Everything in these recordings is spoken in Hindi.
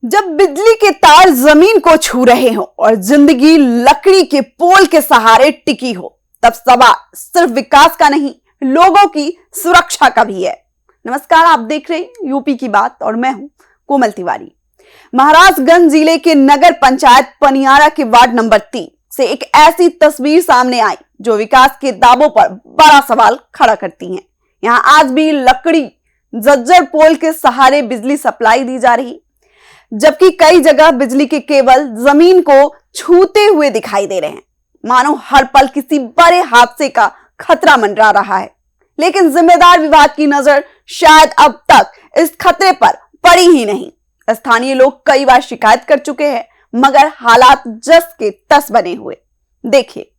जब बिजली के तार जमीन को छू रहे हो और जिंदगी लकड़ी के पोल के सहारे टिकी हो, तब सवाल सिर्फ विकास का नहीं, लोगों की सुरक्षा का भी है। नमस्कार, आप देख रहे हैं यूपी की बात और मैं हूं कोमल तिवारी। महाराजगंज जिले के नगर पंचायत पनियारा के वार्ड नंबर 3 से एक ऐसी तस्वीर सामने आई जो विकास के दावों पर बड़ा सवाल खड़ा करती है। यहां आज भी लकड़ी जर्जर पोल के सहारे बिजली सप्लाई दी जा रही, जबकि कई जगह बिजली के केबल जमीन को छूते हुए दिखाई दे रहे हैं, मानो हर पल किसी बड़े हादसे का खतरा मंडरा रहा है। लेकिन जिम्मेदार विभाग की नजर शायद अब तक इस खतरे पर पड़ी ही नहीं। स्थानीय लोग कई बार शिकायत कर चुके हैं, मगर हालात जस के तस बने हुए। देखिए,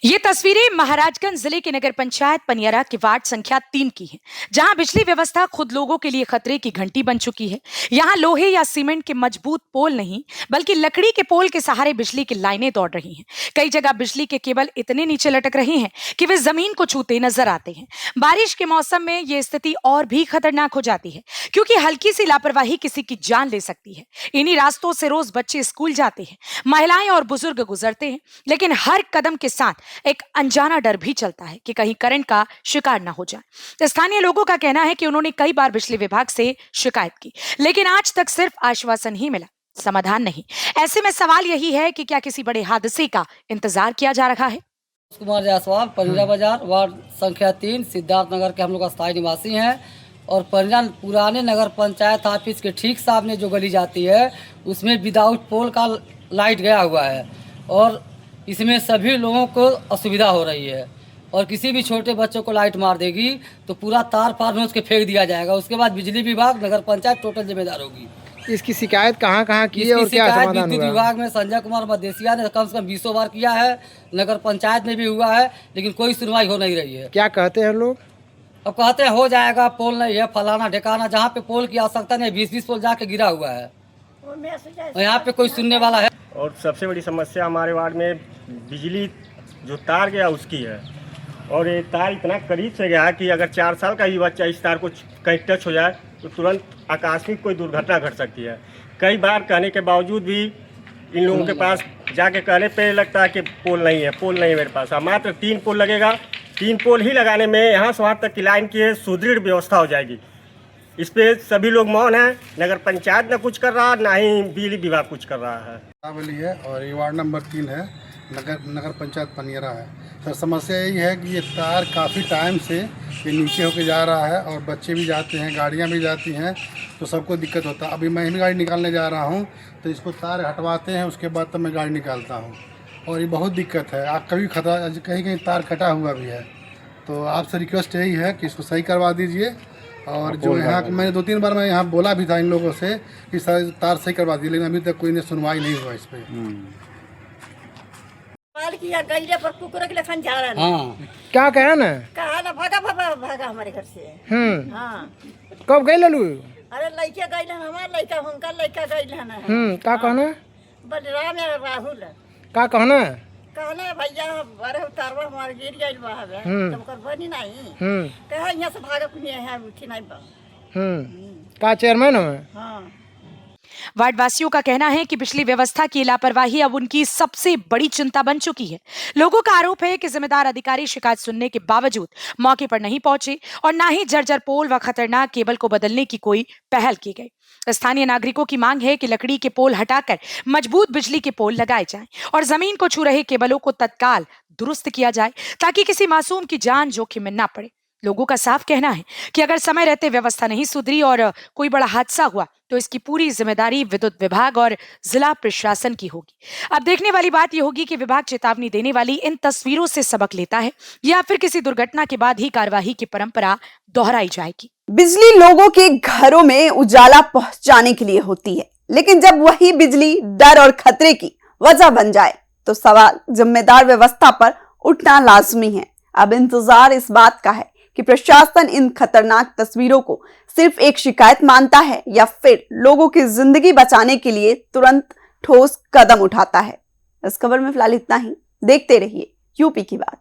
ये तस्वीरें महाराजगंज जिले के नगर पंचायत पनियारा के वार्ड संख्या 3 की हैं, जहां बिजली व्यवस्था खुद लोगों के लिए खतरे की घंटी बन चुकी है। यहां लोहे या सीमेंट के मजबूत पोल नहीं, बल्कि लकड़ी के पोल के सहारे बिजली की लाइनें दौड़ रही हैं। कई जगह बिजली के केबल इतने नीचे लटक रहे हैं कि वे जमीन को छूते नजर आते हैं। बारिश के मौसम में ये स्थिति और भी खतरनाक हो जाती है, क्योंकि हल्की सी लापरवाही किसी की जान ले सकती है। इन्हीं रास्तों से रोज बच्चे स्कूल जाते हैं, महिलाएं और बुजुर्ग गुजरते हैं, लेकिन हर कदम के साथ एक अनजाना डर भी चलता है कि कहीं करंट का शिकार ना हो जाए। स्थानीय लोगों का कहना है कि उन्होंने कई बार बिजली विभाग से शिकायत की, लेकिन आज तक सिर्फ आश्वासन ही मिला, समाधान नहीं। ऐसे में सवाल यही है कि क्या किसी बड़े हादसे का इंतजार किया जा रहा है। कुमार जायसवाल, पनियारा बाजार, वार्ड संख्या 3, सिद्धार्थ नगर के हम लोग स्थायी निवासी हैं। और पनियारा पुराने नगर पंचायत ऑफिस के ठीक सामने जो गली जाती है, उसमें विदाउट पोल का लाइट गया हुआ है और इसमें सभी लोगों को असुविधा हो रही है। और किसी भी छोटे बच्चों को लाइट मार देगी तो पूरा तार पार नोच के फेंक दिया जाएगा। उसके बाद बिजली विभाग, नगर पंचायत टोटल जिम्मेदार होगी। इसकी शिकायत कहाँ की है और क्या समाधान विद्युत विभाग में संजय कुमार मदेसिया ने कम से कम 20 बार किया है, नगर पंचायत में भी हुआ है, लेकिन कोई सुनवाई हो नहीं रही है। क्या कहते हैं लोग? अब कहते हैं हो जाएगा, पोल नहीं है, फलाना ढिकाना। जहाँ पे पोल की आवश्यकता नहीं, 20-20 पोल जाके गिरा हुआ है और यहाँ पे कोई सुनने वाला है। और सबसे बड़ी समस्या हमारे वार्ड में बिजली जो तार गया उसकी है। और ये तार इतना करीब से गया कि अगर 4 साल का ही बच्चा इस तार को कहीं टच हो जाए तो तुरंत आकस्मिक कोई दुर्घटना घट सकती है। कई बार कहने के बावजूद भी इन लोगों के पास जाके कहने पे लगता है कि पोल नहीं है मेरे पास। मात्र 3 पोल लगेगा। 3 पोल ही लगाने में यहाँ से वहाँ तक की लाइन की सुदृढ़ व्यवस्था हो जाएगी। इस पे सभी लोग मौन हैं। नगर पंचायत न कुछ कर रहा, ना ही बिजली विभाग कुछ कर रहा है। और ये वार्ड नंबर 3 है, नगर पंचायत पनियारा है। सर, समस्या यही है कि ये तार काफ़ी टाइम से ये नीचे होके जा रहा है और बच्चे भी जाते हैं, गाड़ियाँ भी जाती हैं, तो सबको दिक्कत होता है। अभी मैं भी गाड़ी निकालने जा रहा हूँ तो इसको तार हटवाते हैं, उसके बाद तब मैं गाड़ी निकालता हूँ। और ये बहुत दिक्कत है। आप कभी कहीं तार कटा हुआ भी है, तो आपसे रिक्वेस्ट यही है कि इसको सही करवा दीजिए। और जो यहाँ मैंने 2-3 बार मैं यहाँ बोला भी था इन लोगों से कि सर तार सही करवा दी, लेकिन अभी तक कोई ने सुनवाई नहीं हुआ इस पे। किया गईले पर कुकुर के लेखन जा रहा है। हाँ, क्या कहा ना भागा हमारे घर से। हाँ, कब गए ललू? अरे लड़के गईले, हमारे लड़का, उनका लड़का गईले ना। क्या कहना? बलराम या राहुल क्या कहना? कहना भैया अरे उतारवा हमारे गिर गइल बा हवे, तुमकर बनी नहीं। कहा यहाँ से भागा कुनी है, उठी नहीं बा। का चेयरमैन है? हाँ। वार्डवासियों का कहना है कि बिजली व्यवस्था की लापरवाही अब उनकी सबसे बड़ी चिंता बन चुकी है। लोगों का आरोप है कि जिम्मेदार अधिकारी शिकायत सुनने के बावजूद मौके पर नहीं पहुंचे और ना ही जर्जर पोल व खतरनाक केबल को बदलने की कोई पहल की गई। स्थानीय नागरिकों की मांग है कि लकड़ी के पोल हटाकर मजबूत बिजली के पोल लगाए जाएं और जमीन को छू रहे केबलों को तत्काल दुरुस्त किया जाए, ताकि किसी मासूम की जान जोखिम में न पड़े। लोगों का साफ कहना है कि अगर समय रहते व्यवस्था नहीं सुधरी और कोई बड़ा हादसा हुआ तो इसकी पूरी जिम्मेदारी विद्युत विभाग और जिला प्रशासन की होगी। अब देखने वाली बात यह होगी कि विभाग चेतावनी देने वाली इन तस्वीरों से सबक लेता है या फिर किसी दुर्घटना के बाद ही कार्यवाही की परंपरा दोहराई जाएगी। बिजली लोगों के घरों में उजाला पहुंचाने के लिए होती है, लेकिन जब वही बिजली डर और खतरे की वजह बन जाए तो सवाल जिम्मेदार व्यवस्था पर उठना लाजमी है। अब इंतजार इस बात का है कि प्रशासन इन खतरनाक तस्वीरों को सिर्फ एक शिकायत मानता है या फिर लोगों की जिंदगी बचाने के लिए तुरंत ठोस कदम उठाता है। इस खबर में फिलहाल इतना ही। देखते रहिए यूपी की बात।